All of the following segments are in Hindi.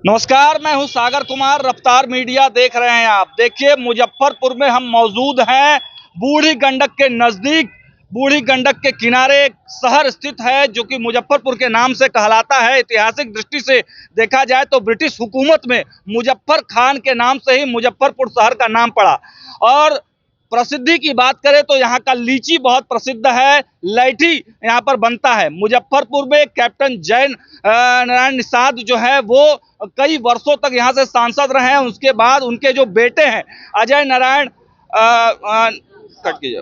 नमस्कार, मैं हूं सागर कुमार। रफ्तार मीडिया देख रहे हैं आप। देखिए, मुजफ्फरपुर में हम मौजूद हैं। बूढ़ी गंडक के नजदीक, बूढ़ी गंडक के किनारे एक शहर स्थित है जो कि मुजफ्फरपुर के नाम से कहलाता है। ऐतिहासिक दृष्टि से देखा जाए तो ब्रिटिश हुकूमत में मुजफ्फर खान के नाम से ही मुजफ्फरपुर शहर का नाम पड़ा। और प्रसिद्धि की बात करें तो यहाँ का लीची बहुत प्रसिद्ध है। लैठी यहाँ पर बनता है। मुजफ्फरपुर में कैप्टन जय नारायण निषाद जो है वो कई वर्षों तक यहाँ से सांसद रहे हैं। उसके बाद उनके जो बेटे हैं अजय नारायण कट कीजिए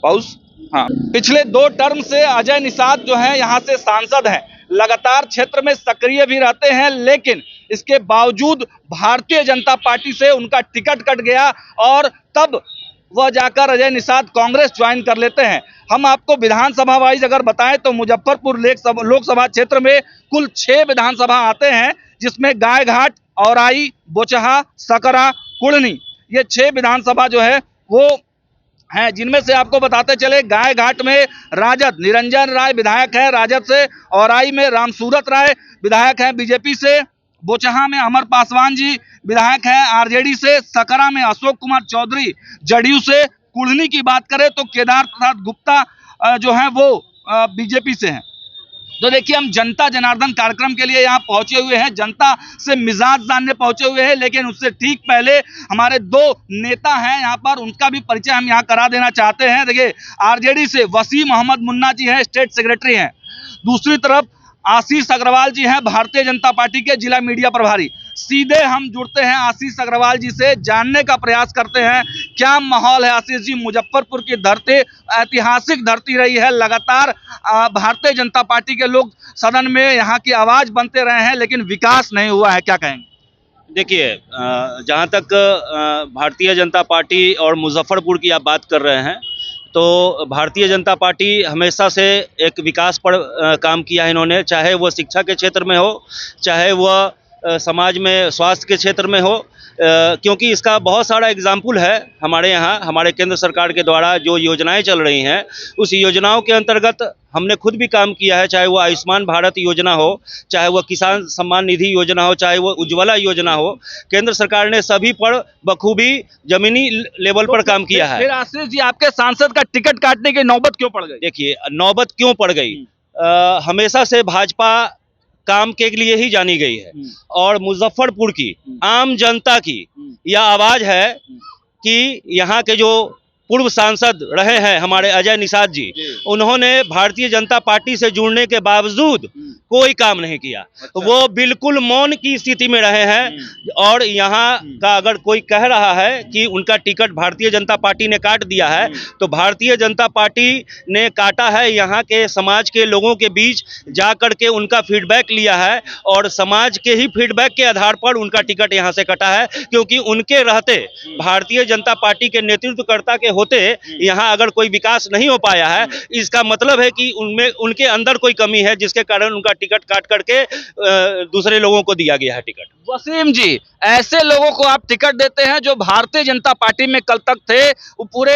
पाउस, हाँ, पिछले 2 टर्म से अजय निषाद जो है यहाँ से सांसद हैं। लगातार क्षेत्र में सक्रिय भी रहते हैं, लेकिन इसके बावजूद भारतीय जनता पार्टी से उनका टिकट कट गया और तब वह जाकर अजय निषाद कांग्रेस ज्वाइन कर लेते हैं। हम आपको विधानसभा वाइज अगर बताएं तो मुजफ्फरपुर लोकसभा क्षेत्र में कुल 6 विधानसभा आते हैं, जिसमें गायघाट, औराई, बोचहा, सकरा, कुढ़नी, ये 6 विधानसभा जो है वो हैं। जिनमें से आपको बताते चले, गायघाट में राजद निरंजन राय विधायक है राजद से, औराई में रामसूरत राय विधायक हैं बीजेपी से, बोचहा में अमर पासवान जी विधायक हैं आरजेडी से, सकरा में अशोक कुमार चौधरी जदयू से, कुढ़नी की बात करें तो केदार प्रसाद गुप्ता जो है वो बीजेपी से हैं। तो देखिए, हम जनता जनार्दन कार्यक्रम के लिए यहाँ पहुंचे हुए हैं, जनता से मिजाज जानने पहुंचे हुए हैं, लेकिन उससे ठीक पहले हमारे 2 नेता हैं यहाँ पर, उनका भी परिचय हम यहाँ करा देना चाहते हैं। देखिए, आरजेडी से वसीम अहमद मुन्ना जी हैं, स्टेट सेक्रेटरी हैं। दूसरी तरफ आशीष अग्रवाल जी हैं, भारतीय जनता पार्टी के जिला मीडिया प्रभारी। सीधे हम जुड़ते हैं आशीष अग्रवाल जी से, जानने का प्रयास करते हैं क्या माहौल है। आशीष जी, मुजफ्फरपुर की धरती ऐतिहासिक धरती रही है। लगातार भारतीय जनता पार्टी के लोग सदन में यहाँ की आवाज बनते रहे हैं, लेकिन विकास नहीं हुआ है, क्या कहेंगे? देखिए, जहाँ तक भारतीय जनता पार्टी और मुजफ्फरपुर की आप बात कर रहे हैं, तो भारतीय जनता पार्टी हमेशा से एक विकास पर काम किया है इन्होंने, चाहे वह शिक्षा के क्षेत्र में हो, चाहे वह समाज में स्वास्थ्य के क्षेत्र में हो, क्योंकि इसका बहुत सारा एग्जाम्पल है हमारे यहाँ। हमारे केंद्र सरकार के द्वारा जो योजनाएं चल रही हैं, उस योजनाओं के अंतर्गत हमने खुद भी काम किया है, चाहे वो आयुष्मान भारत योजना हो, चाहे वो किसान सम्मान निधि योजना हो, चाहे वो उज्ज्वला योजना हो। केंद्र सरकार ने सभी पर बखूबी जमीनी लेवल पर काम किया है। फिर आशीष जी, आपके सांसद का टिकट काटने की नौबत क्यों पड़ गई? देखिए, नौबत क्यों पड़ गई, हमेशा से भाजपा काम के लिए ही जानी गई है, और मुजफ्फरपुर की आम जनता की यह आवाज है कि यहाँ के जो पूर्व सांसद रहे हैं हमारे अजय निषाद जी, उन्होंने भारतीय जनता पार्टी से जुड़ने के बावजूद कोई काम नहीं किया। अच्छा। वो बिल्कुल मौन की स्थिति में रहे हैं। और यहाँ का अगर कोई कह रहा है कि उनका टिकट भारतीय जनता पार्टी ने काट दिया है, तो भारतीय जनता पार्टी ने काटा है यहाँ के समाज के लोगों के बीच जा करके उनका फीडबैक लिया है, और समाज के ही फीडबैक के आधार पर उनका टिकट यहाँ से कटा है। क्योंकि उनके रहते, भारतीय जनता पार्टी के नेतृत्वकर्ता के होते यहाँ अगर कोई विकास नहीं हो पाया है, इसका मतलब है कि उनमें उनके अंदर कोई कमी है, जिसके कारण उनका टिकट काट करके दूसरे लोगों को दिया गया है टिकट। वसीम जी, ऐसे लोगों को आप टिकट देते हैं जो भारतीय जनता पार्टी में कल तक थे, वो पूरे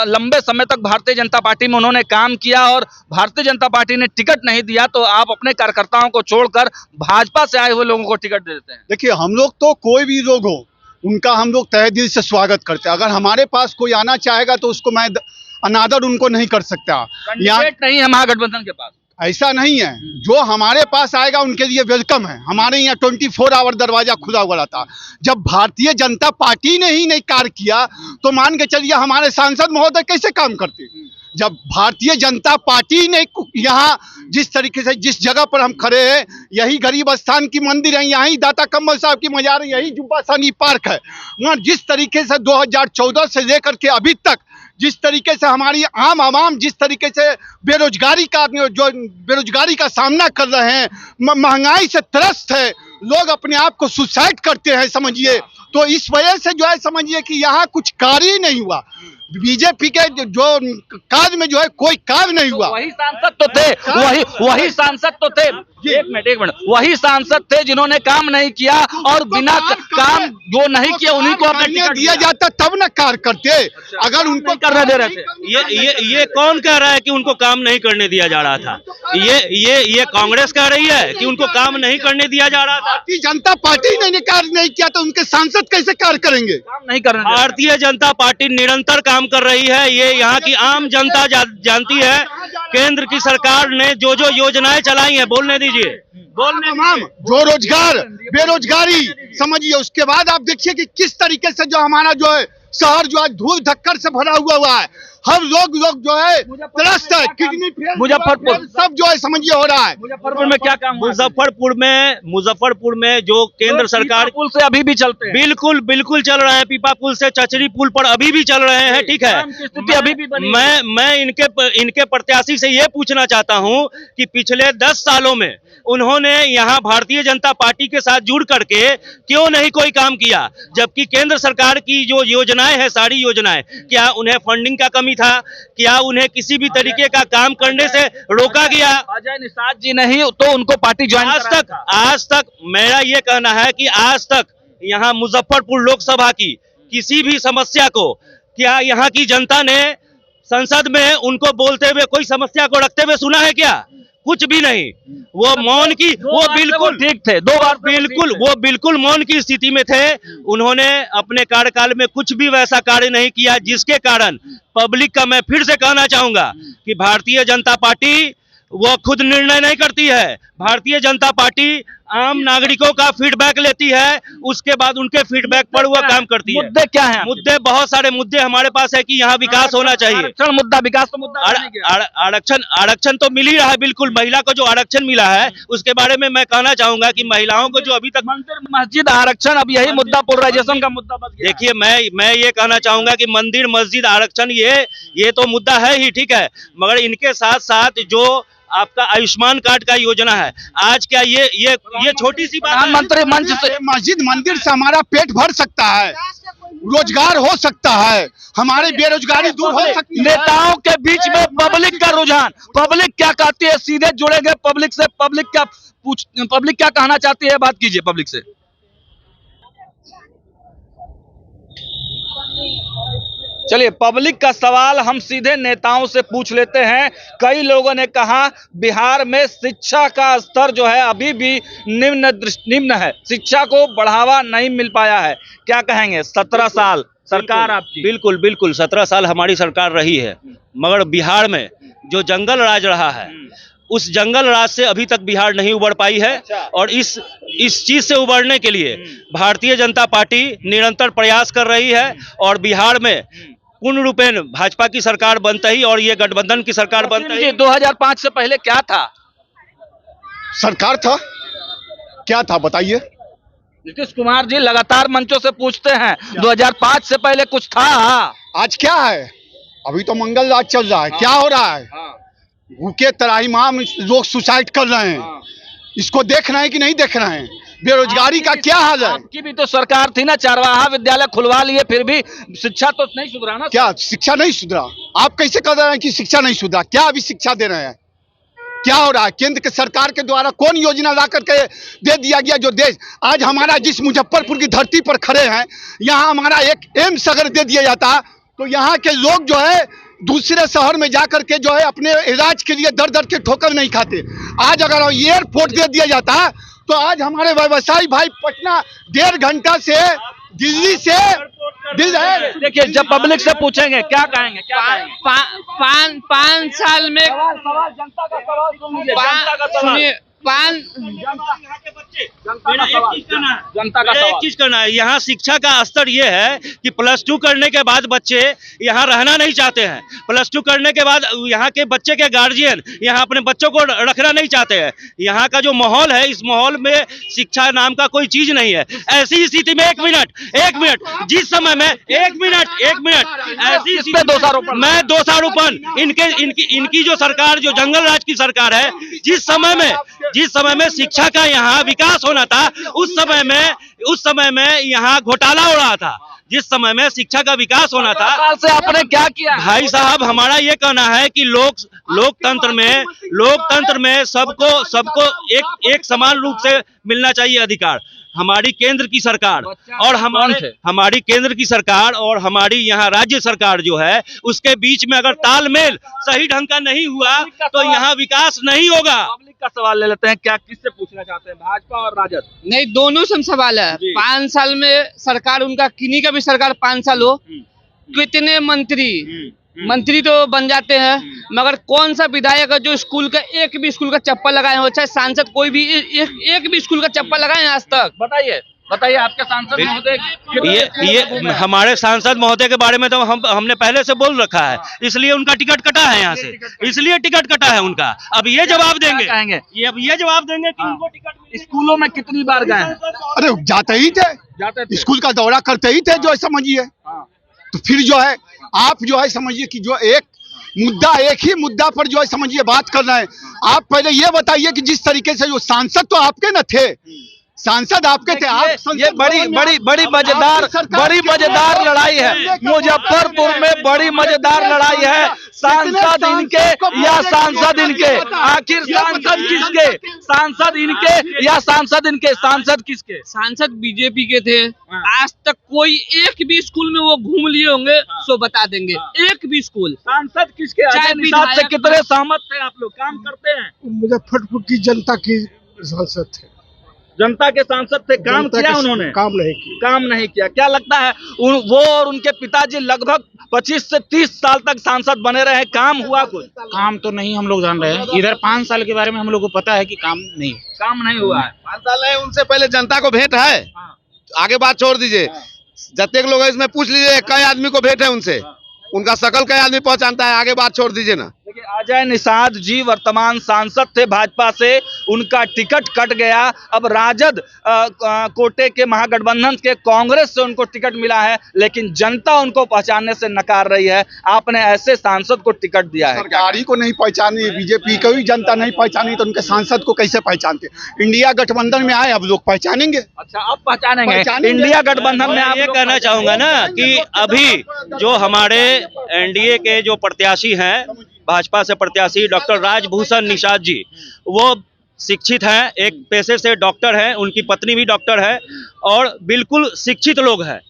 लंबे समय तक भारतीय जनता पार्टी में उन्होंने काम किया, और भारतीय जनता पार्टी ने टिकट नहीं दिया, तो आप अपने कार्यकर्ताओं को छोड़कर भाजपा से आए हुए लोगों को टिकट दे देते हैं? देखिए, हम लोग तो कोई भी लोग हो उनका हम लोग तहे दिल से स्वागत करते हैं। अगर हमारे पास कोई आना चाहेगा तो उसको मैं अनादर उनको नहीं कर सकता। कैंडिडेट नहीं है महागठबंधन के पास, ऐसा नहीं है। जो हमारे पास आएगा उनके लिए वेलकम है। हमारे यहाँ 24 आवर दरवाजा खुला हुआ रहता। जब भारतीय जनता पार्टी ने ही नहीं कार्य किया तो मान के चलिए हमारे सांसद महोदय कैसे काम करते? जब भारतीय जनता पार्टी ने यहाँ जिस तरीके से, जिस जगह पर हम खड़े हैं, यही गरीब स्थान की मंदिर है, यही दाता कम्बल साहब की मजार है, यही जुब्बा सानी पार्क है। वहाँ जिस तरीके से 2014 से लेकर के अभी तक जिस तरीके से हमारी आम आवाम जिस तरीके से बेरोजगारी का सामना कर रहे हैं, महंगाई से त्रस्त है, लोग अपने आप को सुसाइड करते हैं समझिए। तो इस वजह से जो है समझिए कि यहाँ कुछ कार्य ही नहीं हुआ। बीजेपी के जो कार्य में जो है कोई कार्य नहीं हुआ। वही सांसद तो थे, वही सांसद तो थे, एक मिनट, वही सांसद थे जिन्होंने काम नहीं किया, और जो नहीं किया उन्हीं को आपने करने टिकट दिया जाता तब ना कार्य करते। अगर उनको करने दे रहे थे। ये कौन कह रहा है कि उनको काम नहीं करने दिया जा रहा था? ये कांग्रेस कह रही है कि उनको काम नहीं करने दिया जा रहा था। भारतीय जनता पार्टी ने कार्य नहीं किया तो उनके सांसद कैसे कार्य करेंगे? काम नहीं करने दे रहे। भारतीय जनता पार्टी निरंतर काम कर रही है, ये यहाँ की आम जनता जानती है। केंद्र की सरकार ने जो जो योजनाएं चलाई हैं, बोलने दीजिए, बोलने तमाम जो रोजगार बेरोजगारी समझिए, उसके बाद आप देखिए कि किस तरीके से जो हमारा जो है शहर जो है धूल धक्कर से भरा हुआ है। हर लोग जो है त्रस्त है, किडनी फेल, मुजफ्फरपुर सब जो है समझिए हो रहा है। मुजफ्फरपुर में क्या काम हुआ? मुजफ्फरपुर में जो केंद्र सरकार पुल से अभी भी चलते हैं। बिल्कुल चल रहे हैं, पीपा पुल से चचरी पुल पर अभी भी चल रहे हैं, ठीक है। काम की स्थिति अभी भी बनी मैं इनके प्रत्याशी से ये पूछना चाहता हूं कि पिछले 10 सालों में उन्होंने यहाँ भारतीय जनता पार्टी के साथ जुड़ करके क्यों नहीं कोई काम किया, जबकि केंद्र सरकार की जो योजनाएं हैं, सारी योजनाएं, क्या उन्हें फंडिंग का कमी था? क्या उन्हें किसी भी तरीके का काम करने से रोका गया? अजय निषाद जी नहीं तो उनको पार्टी ज्वाइन आज तक मेरा ये कहना है कि आज तक यहाँ मुजफ्फरपुर लोकसभा की किसी भी समस्या को क्या यहाँ की जनता ने संसद में उनको बोलते हुए, कोई समस्या को रखते हुए सुना है क्या? कुछ भी नहीं। वो मौन की, वो बिल्कुल ठीक थे, 2 बार वो बिल्कुल मौन की स्थिति में थे। उन्होंने अपने कार्यकाल में कुछ भी वैसा कार्य नहीं किया जिसके कारण पब्लिक का, मैं फिर से कहना चाहूंगा कि भारतीय जनता पार्टी वो खुद निर्णय नहीं करती है। भारतीय जनता पार्टी आम नागरिकों का फीडबैक लेती है, उसके बाद उनके फीडबैक पर वो काम करती है। मुद्दे क्या हैं? मुद्दे बहुत सारे मुद्दे हमारे पास है कि यहाँ विकास होना चाहिए। आरक्षण मुद्दा, विकास तो मुद्दा। आरक्षण तो मिल ही रहा है, बिल्कुल। महिला को जो आरक्षण मिला है उसके बारे में मैं कहना चाहूंगा कि महिलाओं को जो अभी तक मंदिर मस्जिद आरक्षण, अब यही मुद्दा पोलराइजेशन का मुद्दा बच गया। देखिए, मैं ये कहना चाहूंगा कि मंदिर मस्जिद आरक्षण ये तो मुद्दा है ही, ठीक है, मगर इनके साथ साथ जो आपका आयुष्मान कार्ड का योजना है, आज क्या ये छोटी सी बात है? प्रधानमंत्री मंच से मस्जिद मंदिर से हमारा पेट भर सकता है, रोजगार हो सकता है, हमारी बेरोजगारी दूर हो सकती है। नेताओं के बीच में पब्लिक का रुझान, पब्लिक क्या कहती है, सीधे जुड़ेंगे पब्लिक से। पब्लिक क्या कहना चाहती है, बात कीजिए पब्लिक से। चलिए, पब्लिक का सवाल हम सीधे नेताओं से पूछ लेते हैं। कई लोगों ने कहा बिहार में शिक्षा का स्तर जो है अभी भी निम्न है, शिक्षा को बढ़ावा नहीं मिल पाया है। क्या कहेंगे? 17 साल सरकार आपकी। बिल्कुल 17 साल हमारी सरकार रही है, मगर बिहार में जो जंगल राज रहा है, उस जंगल राज से अभी तक बिहार नहीं उबर पाई है। और इस चीज से उबरने के लिए भारतीय जनता पार्टी निरंतर प्रयास कर रही है। और बिहार में पूर्ण रूपेण भाजपा की सरकार बनते ही, और ये गठबंधन की सरकार बनते ही। 2005 से पहले क्या था? सरकार था, क्या था बताइए? नीतीश कुमार जी लगातार मंचों से पूछते हैं 2005 से पहले कुछ था? आज क्या है? अभी तो मंगल राज चल रहा है। क्या हो रहा है? भूखे त्राहिमाम लोग सुसाइड कर रहे हैं। इसको देख रहे हैं कि नहीं देख रहे हैं? बेरोजगारी का क्या हाल है? आपकी भी तो सरकार थी ना, चारवाहा विद्यालय खुलवा लिए, फिर भी शिक्षा तो नहीं सुधरा ना। क्या शिक्षा नहीं सुधरा? आप कैसे कह रहे हैं कि शिक्षा नहीं सुधरा? क्या अभी शिक्षा दे रहे हैं? क्या हो रहा है? केंद्र के सरकार के द्वारा कौन योजना ला करके दे दिया गया जो देश आज हमारा, जिस मुजफ्फरपुर की धरती पर खड़े हैं, यहाँ हमारा एक एम्स अगर दे दिया जाता तो यहाँ के लोग जो है दूसरे शहर में जाकर के जो है अपने इलाज के लिए दर दर के ठोकर नहीं खाते। आज अगर एयरपोर्ट दे दिया जाता तो आज हमारे व्यवसायी भाई पटना 1.5 घंटा से दिल्ली से देखिए, जब पब्लिक से पूछेंगे क्या कहेंगे? 5 साल में जनता का सवाल सुनिए। जनता का एक चीज करना है, यहाँ शिक्षा का स्तर ये है कि +2 करने के बाद बच्चे यहाँ रहना नहीं चाहते हैं। +2 करने के बाद यहाँ के बच्चे के गार्जियन यहाँ अपने बच्चों को रखना नहीं चाहते हैं। यहाँ का जो माहौल है, इस माहौल में शिक्षा नाम का कोई चीज नहीं है। ऐसी स्थिति में एक मिनट जिस समय में एक मिनट ऐसी इसमें दोषारोपण इनकी जो सरकार, जो जंगल राज की सरकार है, जिस समय में शिक्षा का यहाँ विकास होना था, उस समय में यहाँ घोटाला हो रहा था। जिस समय में शिक्षा का विकास होना था, साल से आपने क्या किया? भाई साहब, हमारा ये कहना है कि लोकतंत्र में सबको एक समान रूप से मिलना चाहिए अधिकार। हमारी केंद्र की सरकार और हमारी केंद्र की सरकार और हमारी यहाँ राज्य सरकार जो है उसके बीच में अगर तालमेल सही ढंग का नहीं हुआ तो यहाँ विकास नहीं होगा। पब्लिक का सवाल ले लेते हैं, क्या किससे पूछना चाहते हैं, भाजपा और राजद? नहीं, दोनों से सवाल है। 5 साल में सरकार उनका, किन्हीं का भी सरकार 5 साल हो, कितने मंत्री तो बन जाते हैं, मगर कौन सा विधायक है जो स्कूल का एक भी स्कूल का चप्पल लगाए हो, चाहे सांसद कोई भी एक भी स्कूल का चप्पल लगाए आज तक? बताइए आपके सांसद महोदय। ये हमारे सांसद महोदय के बारे में तो हमने पहले से बोल रखा है, इसलिए उनका टिकट कटा है यहाँ से, इसलिए टिकट कटा है उनका। अब ये जवाब देंगे, अब ये जवाब देंगे कि उनको टिकट। स्कूलों में कितनी बार गए हैं? अरे जाते ही थे, स्कूल का दौरा करते ही थे, जो समझिए। तो फिर जो है आप जो है समझिए कि जो एक ही मुद्दा पर जो है समझिए बात कर रहे हैं। आप पहले ये बताइए कि जिस तरीके से जो सांसद तो आपके न थे, सांसद आपके थे, आप ये बड़ी मजेदार लड़ाई है मुजफ्फरपुर में, बड़ी मजेदार लड़ाई है। सांसद इनके या सांसद इनके, आखिर सांसद किसके? सांसद इनके या सांसद इनके? सांसद किसके? सांसद बीजेपी के थे। आज तक कोई एक भी स्कूल में वो घूम लिए होंगे सो बता देंगे, एक भी स्कूल। सांसद किसके? अजय निषाद से कितने सहमत थे आप लोग? काम करते हैं? मुजफ्फरपुर की जनता की सांसद थे, जनता के सांसद थे। काम किया उन्होंने? काम नहीं किया। क्या लगता है वो और उनके पिताजी लगभग 25 से 30 साल तक सांसद बने रहे, काम हुआ कुछ? काम तो नहीं हम लोग जान रहे हैं, इधर 5 साल के बारे में हम लोग को पता है कि काम नहीं हुआ है। 5 साल है, उनसे पहले जनता को भेंट है। आगे बात छोड़ दीजिए, जितने लोग हैं इसमें पूछ लीजिए कई आदमी को भेंट है उनसे, उनका शकल कई आदमी पहचानता है। आगे बात छोड़ दीजिए ना। देखिए, अजय निषाद जी वर्तमान सांसद थे भाजपा से, उनका टिकट कट गया। अब राजद कोटे के महागठबंधन के कांग्रेस से उनको टिकट मिला है, लेकिन जनता उनको पहचानने से नकार रही है। आपने ऐसे सांसद को टिकट दिया है, सरकारी को नहीं पहचानी, बीजेपी को भी जनता नहीं पहचानी, तो उनके सांसद को कैसे पहचानते? इंडिया गठबंधन में आए, अब लोग पहचानेंगे। अच्छा, अब पहचानेंगे इंडिया गठबंधन में। आप ये कहना चाहूंगा ना कि अभी जो हमारे एनडीए के जो प्रत्याशी हैं, भाजपा से प्रत्याशी डॉक्टर राजभूषण निषाद जी, वो शिक्षित हैं, एक पेशे से डॉक्टर हैं, उनकी पत्नी भी डॉक्टर है और बिल्कुल शिक्षित लोग हैं।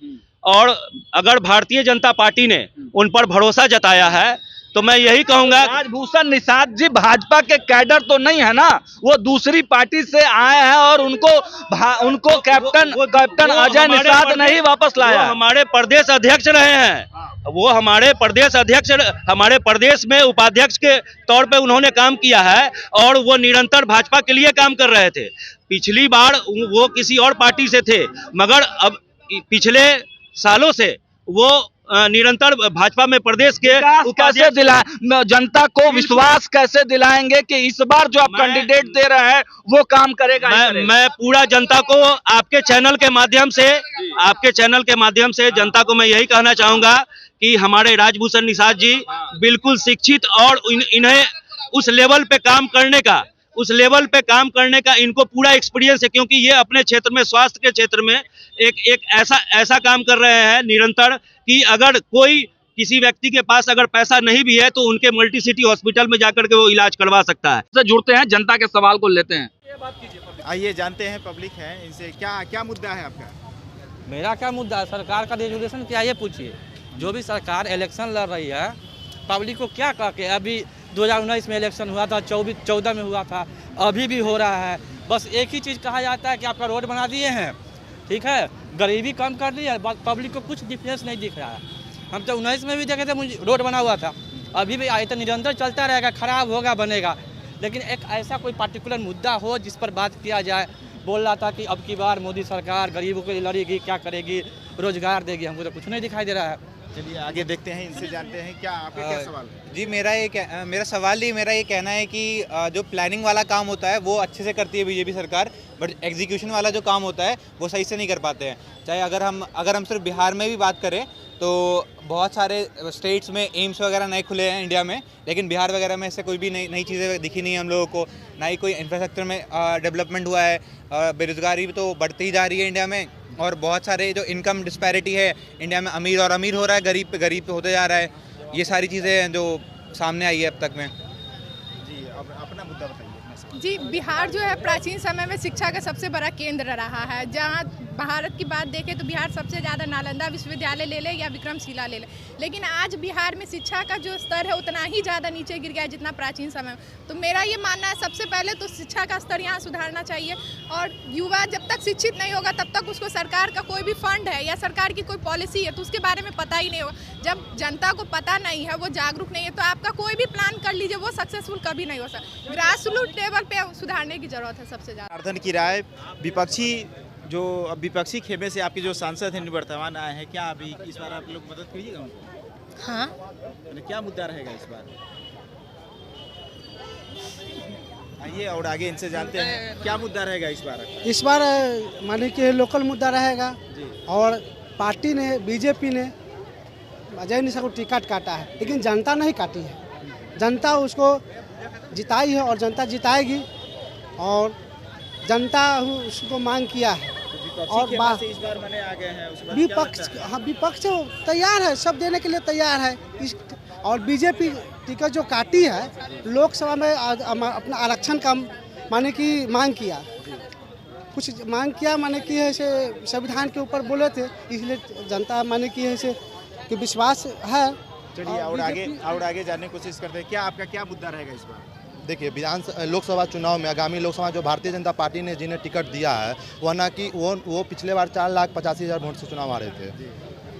और अगर भारतीय जनता पार्टी ने उन पर भरोसा जताया है तो मैं यही कहूंगा, राजभूषण निषाद जी भाजपा के कैडर तो नहीं है ना, वो दूसरी पार्टी से आए हैं और उनको कैप्टन अजय निषाद ने ही वापस लाया। हमारे प्रदेश अध्यक्ष रहे हैं, वो हमारे प्रदेश अध्यक्ष, हमारे प्रदेश में उपाध्यक्ष के तौर पे उन्होंने काम किया है और वो निरंतर भाजपा के लिए काम कर रहे थे। पिछली बार वो किसी और पार्टी से थे, मगर अब पिछले सालों से वो निरंतर भाजपा में प्रदेश के कैसे जनता को विश्वास कैसे दिलाएंगे कि इस बार जो आप कैंडिडेट दे रहे हैं वो काम करेगा? मैं पूरा जनता को आपके चैनल के माध्यम से जनता को मैं यही कहना चाहूंगा कि हमारे राजभूषण निषाद जी बिल्कुल शिक्षित और इन्हें उस लेवल पे काम करने का इनको पूरा एक्सपीरियंस है, क्योंकि ये अपने क्षेत्र में, स्वास्थ्य के क्षेत्र में एक ऐसा काम कर रहे हैं निरंतर कि अगर कोई किसी व्यक्ति के पास अगर पैसा नहीं भी है तो उनके मल्टी सिटी हॉस्पिटल में जाकर के वो इलाज करवा सकता है। से जुड़ते हैं, जनता के सवाल को लेते हैं। आइए जानते हैं, पब्लिक है, इनसे क्या मुद्दा है आपका? मेरा क्या मुद्दा है? सरकार का रेजुलेशन क्या, ये पूछिए। जो भी सरकार इलेक्शन लड़ रही है, पब्लिक को क्या कह के, अभी 2019 में इलेक्शन हुआ था, 14 में हुआ था, अभी भी हो रहा है। बस एक ही चीज़ कहा जाता है कि आपका रोड बना दिए हैं, ठीक है, गरीबी कम कर दी है, पब्लिक को कुछ डिफरेंस नहीं दिख रहा है। हम तो 19 में भी देखे थे, मुझे रोड बना हुआ था, अभी भी आए तो निरंतर चलता रहेगा, खराब होगा बनेगा, लेकिन एक ऐसा कोई पार्टिकुलर मुद्दा हो जिस पर बात किया जाए। बोल रहा था कि अब की बार मोदी सरकार गरीबों के लिए लड़ेगी, क्या करेगी, रोजगार देगी, हमको तो कुछ नहीं दिखाई दे रहा है। चलिए आगे देखते हैं, इनसे जानते हैं क्या आपका क्या सवाल है? जी मेरा ये कहना है कि जो प्लानिंग वाला काम होता है वो अच्छे से करती है बीजेपी सरकार, बट एग्जीक्यूशन वाला जो काम होता है वो सही से नहीं कर पाते हैं। चाहे अगर हम सिर्फ बिहार में भी बात करें तो बहुत सारे स्टेट्स में एम्स वगैरह नए खुले हैं इंडिया में, लेकिन बिहार वगैरह में ऐसे कोई भी नई चीज़ें दिखी नहीं है हम लोगों को, ना ही कोई इंफ्रास्ट्रक्चर में डेवलपमेंट हुआ है। बेरोजगारी तो बढ़ती ही जा रही है इंडिया में, और बहुत सारे जो इनकम डिस्पैरिटी है इंडिया में, अमीर और अमीर हो रहा है, गरीब पे होते जा रहा है। ये सारी चीज़ें हैं जो सामने आई है अब तक में। जी, अब अपना मुद्दा बताइए। जी, बिहार जो है प्राचीन समय में शिक्षा का सबसे बड़ा केंद्र रहा है। जहाँ भारत की बात देखें तो बिहार सबसे ज़्यादा नालंदा विश्वविद्यालय ले ले या विक्रमशिला ले ले, लेकिन आज बिहार में शिक्षा का जो स्तर है उतना ही ज़्यादा नीचे गिर गया है जितना प्राचीन समय में। तो मेरा ये मानना है सबसे पहले तो शिक्षा का स्तर यहाँ सुधारना चाहिए, और युवा जब तक शिक्षित नहीं होगा तब तक उसको सरकार का कोई भी फंड है या सरकार की कोई पॉलिसी है तो उसके बारे में पता ही नहीं होगा। जब जनता को पता नहीं है, वो जागरूक नहीं है, तो आपका कोई भी प्लान कर लीजिए वो सक्सेसफुल कभी नहीं हो सकता। ग्रास रूट लेवल पे सुधारने की जरूरत है सबसे ज़्यादा। समर्थन की राय विपक्षी खेमे से आपके जो सांसद हैं निवर्तमान आए हैं, क्या अभी इस बार आप लोग मदद करिएगा उनको? हाँ, क्या मुद्दा रहेगा इस बार? आइए और आगे इनसे जानते हैं क्या मुद्दा रहेगा इस बार। इस बार माने कि लोकल मुद्दा रहेगा, और पार्टी ने बीजेपी ने अजय निशा को टिकट काटा है, लेकिन जनता नहीं काटी है। जनता उसको जिताई है और जनता जिताएगी, और जनता उसको मांग किया है। और इस बार मैंने आ गए हैं विपक्ष तैयार है, सब देने के लिए तैयार है। और बीजेपी टिकट जो काटी है, लोकसभा में अपना आरक्षण का माने कि मांग किया, कुछ मांग किया, माने कि ऐसे संविधान के ऊपर बोले थे, इसलिए जनता माने कि ऐसे कि विश्वास है। चलिए और आगे जानने की कोशिश करते हैं, क्या आपका क्या मुद्दा रहेगा इस बार? देखिए, लोकसभा चुनाव में, आगामी लोकसभा जो भारतीय जनता पार्टी ने जिन्हें टिकट दिया है, वरना कि वो पिछले बार 4,85,000 वोट से चुनाव हारे थे,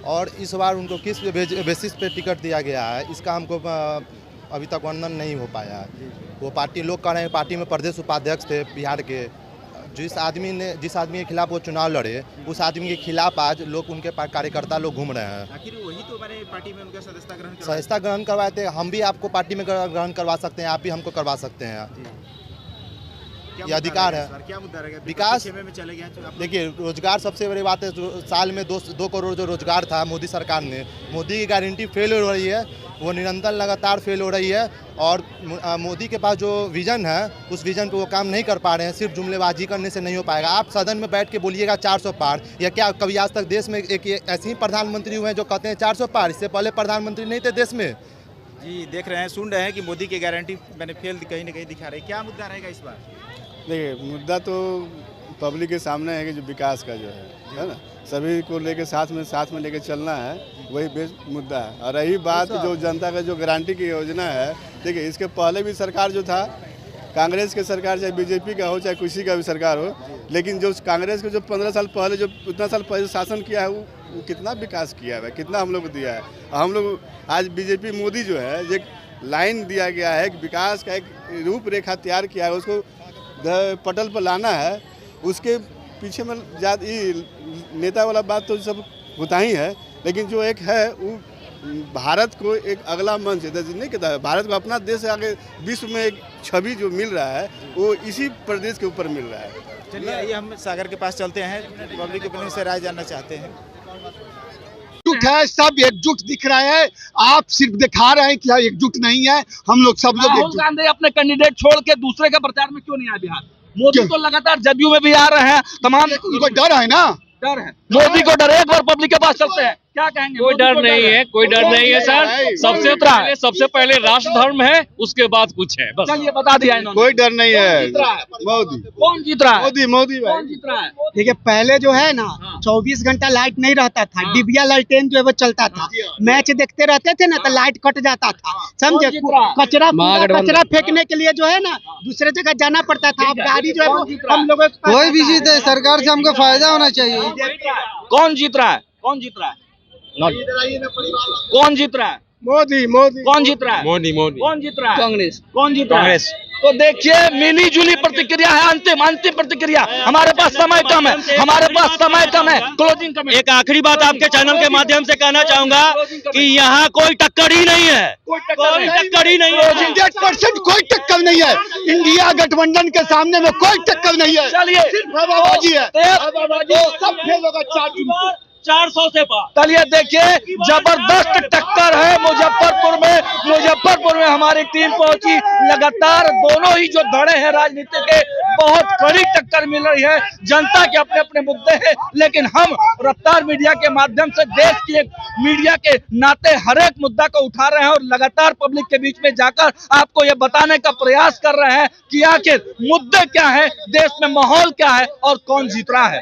और इस बार उनको किस बेसिस पे टिकट दिया गया है इसका हमको अभी तक वर्णन नहीं हो पाया है। वो पार्टी लोग कह रहे हैं, पार्टी में प्रदेश उपाध्यक्ष थे बिहार के, जिस आदमी के खिलाफ वो चुनाव लड़े, उस आदमी के खिलाफ आज लोग, उनके कार्यकर्ता लोग घूम रहे हैं। आखिर वही तो मैंने पार्टी में उनका सदस्यता ग्रहण करवाए थे। हम भी आपको पार्टी में ग्रहण करवा सकते हैं, आप भी हमको करवा सकते हैं, ये अधिकार है। क्या मुद्दा रहेगा? विकास में चले गए। देखिए, रोजगार सबसे बड़ी बात है। साल में 2 करोड़ जो रोजगार था मोदी सरकार ने, मोदी की गारंटी फेल हो रही है, वो निरंतर लगातार फेल हो रही है, और मोदी के पास जो विजन है उस विजन पे वो काम नहीं कर पा रहे हैं। सिर्फ जुमलेबाजी करने से नहीं हो पाएगा। आप सदन में बैठ के बोलिएगा 400 पार, या क्या कभी आज तक देश में एक ऐसे ही प्रधानमंत्री हुए हैं जो कहते हैं 400 पार? इससे पहले प्रधानमंत्री नहीं थे देश में। जी, देख रहे हैं, सुन रहे हैं कि मोदी की गारंटी मैंने फेल कहीं ना कहीं दिखा रही है। क्या मुद्दा रहेगा इस बार? देखिए, मुद्दा तो पब्लिक के सामने है कि जो विकास का जो है ना, सभी को लेके साथ में लेके चलना है, वही बेस्ट मुद्दा है। और रही बात जो जनता का जो गारंटी की योजना है, देखिए इसके पहले भी सरकार जो था, कांग्रेस की सरकार चाहे बीजेपी का हो चाहे किसी का भी सरकार हो, लेकिन जो कांग्रेस के जो 15 साल पहले जो उतना साल पहले शासन किया है वो कितना विकास किया है, कितना हम लोग को दिया है। हम लोग आज बीजेपी मोदी जो है एक लाइन दिया गया है, विकास का एक रूपरेखा तैयार किया है, उसको पटल पर लाना है। उसके पीछे में नेता वाला बात तो सब होता ही है, लेकिन जो एक है वो भारत को एक अगला मंच नहीं कहता है, भारत को अपना देश से आगे विश्व में एक छवि जो मिल रहा है वो इसी प्रदेश के ऊपर मिल रहा है। चलिए आइए हम सागर के पास चलते हैं, पब्लिक ओपिनियन से राय जानना चाहते हैं। एकजुट है, सब एकजुट दिख रहे हैं। आप सिर्फ दिखा रहे हैं कि एकजुट नहीं है, हम लोग सब लोग। राहुल गांधी अपने कैंडिडेट छोड़ के दूसरे के प्रचार में क्यों नहीं आए बिहार? मोदी तो लगातार जदयू में भी आ रहे हैं, तमाम उनको डर है ना, डर है। मोदी को डर है। एक बार पब्लिक के पास चलते हैं, क्या कहेंगे? कोई डर नहीं है, कोई डर नहीं है सर। सबसे पहले राष्ट्र धर्म है, उसके बाद कुछ है, बस। चलिए बता दिया इन्होंने। कोई डर नहीं है। मोदी कौन जीत रहा है? मोदी कौन जीत रहा है? देखिए, पहले जो है ना 24 घंटा लाइट नहीं रहता था, डिबिया लालटेन जो है वो चलता था। मैच देखते रहते थे ना तो लाइट कट जाता था, समझे? कचरा फेंकने के लिए जो है ना दूसरे जगह जाना पड़ता था। अब गाड़ी जो है हम लोगों कोई भी जीते, सरकार से हमको फायदा होना चाहिए। कौन जीत रहा है? कौन जीत रहा है? कौन जीत रहा है? मोदी। कौन जीत रहा है? मोदी। कौन जीत रहा है? कांग्रेस। कौन जीत रहा है? तो देखिए, मिली जुली प्रतिक्रिया है, अंतिम प्रतिक्रिया। हमारे पास समय कम है, क्लोजिंग कम है। एक आखिरी बात आपके चैनल के माध्यम से कहना चाहूंगा कि यहाँ कोई टक्कर ही नहीं है, कोई टक्कर ही नहीं है। 100% कोई टक्कर नहीं है। इंडिया गठबंधन के सामने में कोई टक्कर नहीं है। चलिए, सिर्फ हवाबाजी है, सब फेल होगा। 400 से पार। चलिए देखिए, जबरदस्त टक्कर है मुजफ्फरपुर में हमारी टीम पहुंची। लगातार दोनों ही जो धड़े हैं राजनीति के, बहुत कड़ी टक्कर मिल रही है। जनता के अपने अपने मुद्दे हैं, लेकिन हम रफ्तार मीडिया के माध्यम से देश की एक मीडिया के नाते हर एक मुद्दा को उठा रहे हैं और लगातार पब्लिक के बीच में जाकर आपको ये बताने का प्रयास कर रहे हैं कि आखिर मुद्दे क्या है, देश में माहौल क्या है और कौन जीत रहा है।